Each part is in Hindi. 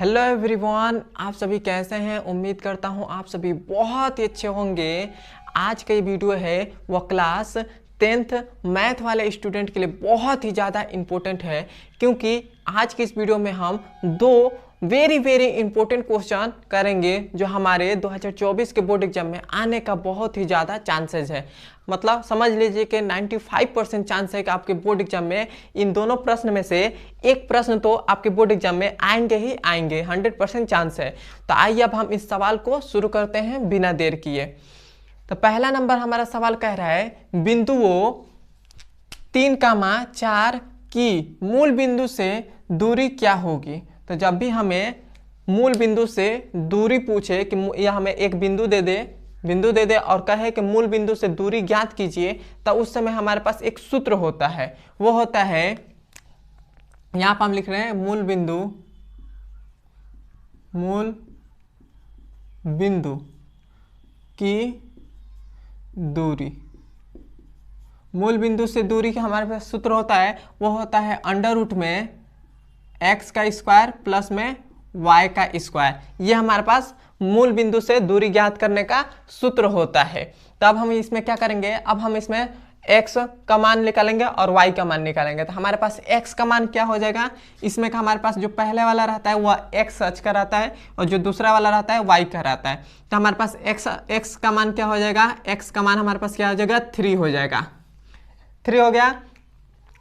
हेलो एवरीवन, आप सभी कैसे हैं। उम्मीद करता हूं आप सभी बहुत ही अच्छे होंगे। आज का ये वीडियो है वो क्लास 10th मैथ वाले स्टूडेंट के लिए बहुत ही ज़्यादा इम्पोर्टेंट है, क्योंकि आज की इस वीडियो में हम दो वेरी इंपॉर्टेंट क्वेश्चन करेंगे जो हमारे 2024 के बोर्ड एग्जाम में आने का बहुत ही ज़्यादा चांसेस है। मतलब समझ लीजिए कि 95% चांस है कि आपके बोर्ड एग्जाम में इन दोनों प्रश्न में से एक प्रश्न तो आपके बोर्ड एग्जाम में आएंगे ही आएंगे, 100% चांस है। तो आइए अब हम इस सवाल को शुरू करते हैं बिना देर किए। तो पहला नंबर हमारा सवाल कह रहा है बिंदुओं 3,4 की मूल बिंदु से दूरी क्या होगी। तो जब भी हमें मूल बिंदु से दूरी पूछे कि या हमें एक बिंदु दे दे और कहे कि मूल बिंदु से दूरी ज्ञात कीजिए, तो उस समय हमारे पास एक सूत्र होता है। वो होता है, यहां पर हम लिख रहे हैं मूल बिंदु की दूरी। मूल बिंदु से दूरी का हमारे पास सूत्र होता है, वो होता है अंडर रूट में x का स्क्वायर प्लस में y का स्क्वायर। ये हमारे पास मूल बिंदु से दूरी ज्ञात करने का सूत्र होता है। तो अब हम इसमें क्या करेंगे, अब हम इसमें x का मान निकालेंगे और y का मान निकालेंगे। तो हमारे पास x का मान क्या हो जाएगा, इसमें का हमारे पास जो पहले वाला रहता है वह x अक्ष का रहता है और जो दूसरा वाला रहता है y का रहता है। तो हमारे पास x का मान क्या हो जाएगा, x का मान हमारे पास क्या हो जाएगा, 3 हो जाएगा। 3 हो गया।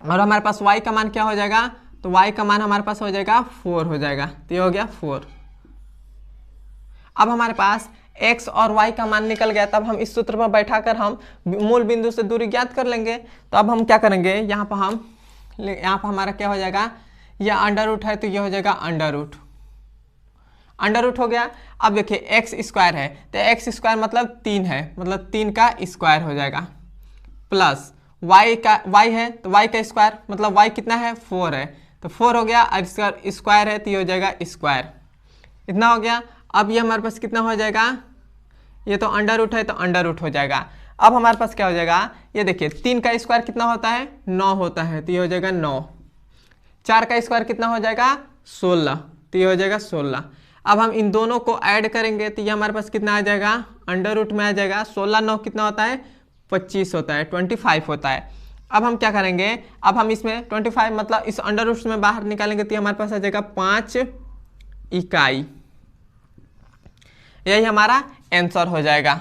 और हमारे पास y का मान क्या हो जाएगा, तो y का मान हमारे पास हो जाएगा 4 हो जाएगा। तो ये हो गया 4। अब हमारे पास x और y का मान निकल गया, तब हम इस सूत्र पर बैठाकर हम मूल बिंदु से दूरी ज्ञात कर लेंगे। तो अब हम क्या करेंगे, यहाँ पर हमारा क्या हो जाएगा, यह अंडर रूट है तो यह हो जाएगा अंडर रूट हो गया। अब देखिए एक्स स्क्वायर है तो एक्स स्क्वायर मतलब 3 है, मतलब 3 का स्क्वायर हो जाएगा, प्लस y है तो y का स्क्वायर मतलब y कितना है, 4 है, तो 4 हो गया। और इसका स्क्वायर है तो ये हो जाएगा स्क्वायर, इतना हो गया। अब ये हमारे पास कितना हो जाएगा, ये तो अंडर रूट है तो अंडर रूट हो जाएगा। अब हमारे पास क्या हो जाएगा, ये देखिए 3 का स्क्वायर कितना होता है, 9 होता है, तो ये हो जाएगा 9। 4 का स्क्वायर कितना हो जाएगा, 16, तो ये हो जाएगा 16। अब हम इन दोनों को ऐड करेंगे तो ये हमारे पास कितना आ जाएगा, अंडर रूट में आ जाएगा। 16 9 कितना होता है, 25 होता है, 25 होता है। अब हम क्या करेंगे, अब हम इसमें 25 मतलब इस अंडर रूट में बाहर निकालेंगे तो हमारे पास आ जाएगा 5 इकाई। यही हमारा आंसर हो जाएगा।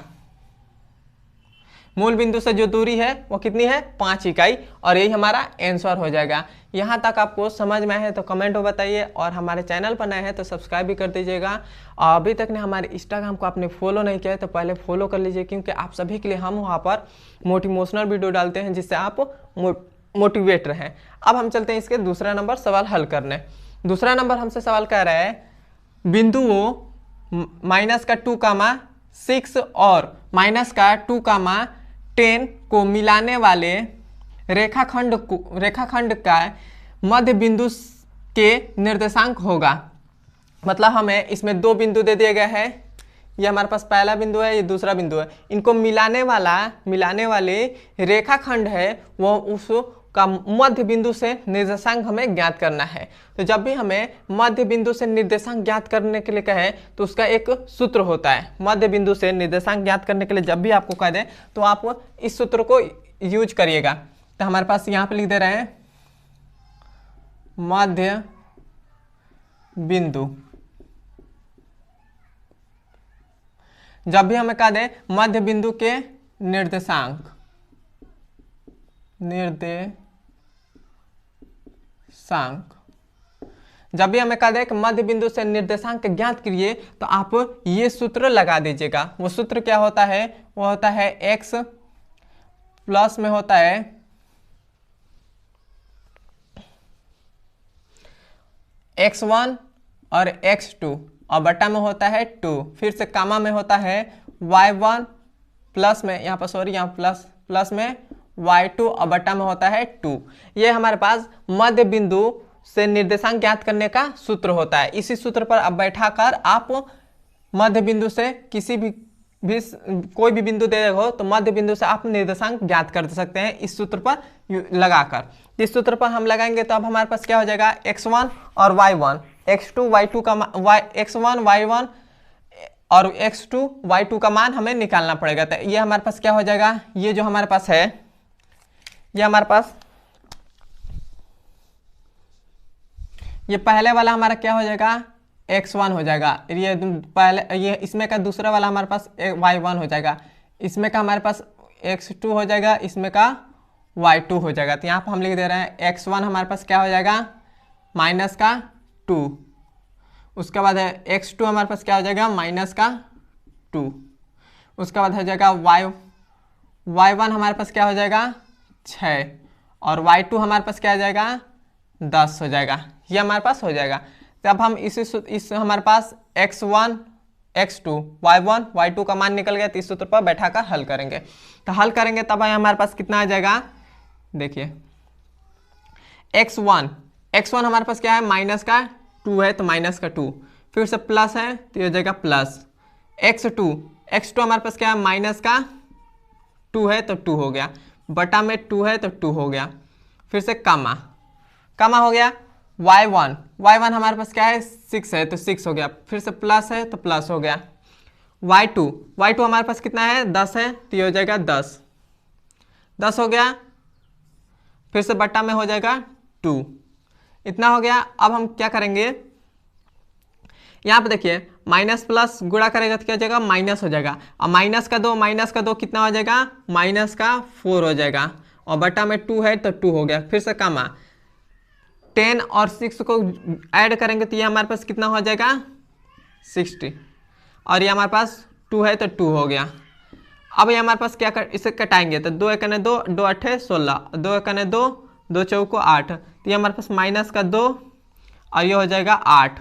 मूल बिंदु से जो दूरी है वो कितनी है, 5 इकाई, और यही हमारा आंसर हो जाएगा। यहाँ तक आपको समझ में आए है तो कमेंट में बताइए, और हमारे चैनल पर नए हैं तो सब्सक्राइब भी कर दीजिएगा। और अभी तक ने हमारे इंस्टाग्राम को आपने फॉलो नहीं किया है तो पहले फॉलो कर लीजिए, क्योंकि आप सभी के लिए हम वहाँ पर मोटिवेशनल वीडियो डालते हैं जिससे आप मोटिवेट रहें। अब हम चलते हैं इसके दूसरा नंबर सवाल हल करने। दूसरा नंबर हमसे सवाल कह रहा है बिंदुओं माइनस का 2,6 और माइनस का 2,10 को मिलाने वाले रेखाखंड का मध्य बिंदु के निर्देशांक होगा। मतलब हमें इसमें दो बिंदु दे दिए गए हैं, ये हमारे पास पहला बिंदु है, ये दूसरा बिंदु है। इनको मिलाने वाले रेखाखंड है वो उसका मध्य बिंदु से निर्देशांक हमें ज्ञात करना है। तो जब भी हमें मध्य बिंदु से निर्देशांक ज्ञात करने के लिए कहे तो उसका एक सूत्र होता है। मध्य बिंदु से निर्देशांक ज्ञात करने के लिए जब भी आपको कह दे तो आप इस सूत्र को यूज करिएगा। तो हमारे पास यहाँ पे लिख दे रहे हैं मध्य बिंदु। जब भी हमें कह दे मध्य बिंदु के निर्देशांक जब भी हमें कह दे कि मध्य बिंदु से निर्देशांक ज्ञात करिए तो आप ये सूत्र लगा दीजिएगा। वो सूत्र क्या होता है, वो होता है x प्लस में होता है x1 और x2 और बटा में होता है 2, फिर से कामा में होता है y1 प्लस में यहाँ पर यहाँ प्लस में y2 और बटा में होता है 2। ये हमारे पास मध्य बिंदु से निर्देशांक ज्ञात करने का सूत्र होता है। इसी सूत्र पर अब बैठाकर आप मध्य बिंदु से कोई भी बिंदु दे हो तो मध्य बिंदु से आप निर्देशांक ज्ञात कर सकते हैं इस सूत्र पर लगाकर। तो इस सूत्र पर हम लगाएंगे तो अब हमारे पास क्या हो जाएगा, x1 और y1, x2 y2 का x1 y1 और x2 y2 का मान हमें निकालना पड़ेगा। तो ये हमारे पास क्या हो जाएगा, ये जो हमारे पास है, ये हमारे पास ये पहले वाला हमारा क्या हो जाएगा, x1 हो जाएगा। ये पहले ये इसमें का दूसरा वाला हमारे पास y1 हो जाएगा, इसमें का हमारे पास x2 हो जाएगा, इसमें का y2 हो जाएगा। तो यहाँ पर हम लिख दे रहे हैं x1 हमारे पास क्या हो जाएगा माइनस का 2, उसके बाद है x2 हमारे पास क्या हो जाएगा माइनस का 2, उसके बाद हो जाएगा y1 हमारे पास क्या हो जाएगा 6 और y2 हमारे पास क्या हो जाएगा 10 हो जाएगा। ये हमारे पास हो जाएगा। तो अब हम इस हमारे पास x1 x2 y1 y2 का मान निकल गया, तो इस सूत्र पर बैठा कर हल करेंगे। तो हल करेंगे तब हमारे पास कितना आ जाएगा, देखिए x1 हमारे पास क्या है माइनस का 2 है, तो माइनस का 2, फिर से प्लस है तो ये हो जाएगा प्लस। x2 हमारे पास क्या है माइनस का 2 है तो 2 हो गया, बटा में 2 है तो 2 हो गया, फिर से कामा हो गया। y1 हमारे पास क्या है 6 है तो 6 हो गया, फिर से प्लस है तो प्लस हो गया। y2 हमारे पास कितना है 10 है तो ये हो जाएगा 10 हो गया, फिर से बट्टा में हो जाएगा 2, इतना हो गया। अब हम क्या करेंगे, यहाँ पे देखिए माइनस प्लस गुणा करेगा तो क्या हो जाएगा माइनस हो जाएगा, और माइनस का 2 कितना हो जाएगा माइनस का 4 हो जाएगा, और बट्टा में 2 है तो 2 हो गया, फिर से कामा 10 और 6 को ऐड करेंगे तो ये हमारे पास कितना हो जाएगा 60, और ये हमारे पास 2 है तो 2 हो गया। अब ये हमारे पास क्या इसे कटाएंगे तो 2 एकने 2, 2 अट्ठे 16, 2 एकने 2, 2 चौको 8, तो ये हमारे पास माइनस का 2 और ये हो जाएगा 8,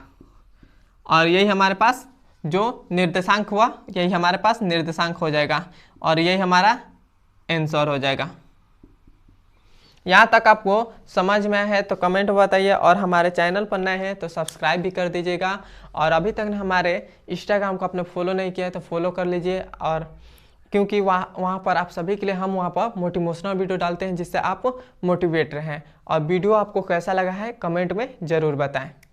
और यही हमारे पास जो निर्देशांक हुआ यही हमारे पास निर्देशांक हो जाएगा, और यही हमारा आंसर हो जाएगा। यहाँ तक आपको समझ में आया है तो कमेंट बताइए, और हमारे चैनल पर नए हैं तो सब्सक्राइब भी कर दीजिएगा, और अभी तक हमारे इंस्टाग्राम को आपने फॉलो नहीं किया है तो फॉलो कर लीजिए, और क्योंकि वहाँ पर आप सभी के लिए हम वहाँ पर मोटिवेशनल वीडियो डालते हैं जिससे आप मोटिवेट रहें। और वीडियो आपको कैसा लगा है कमेंट में ज़रूर बताएं।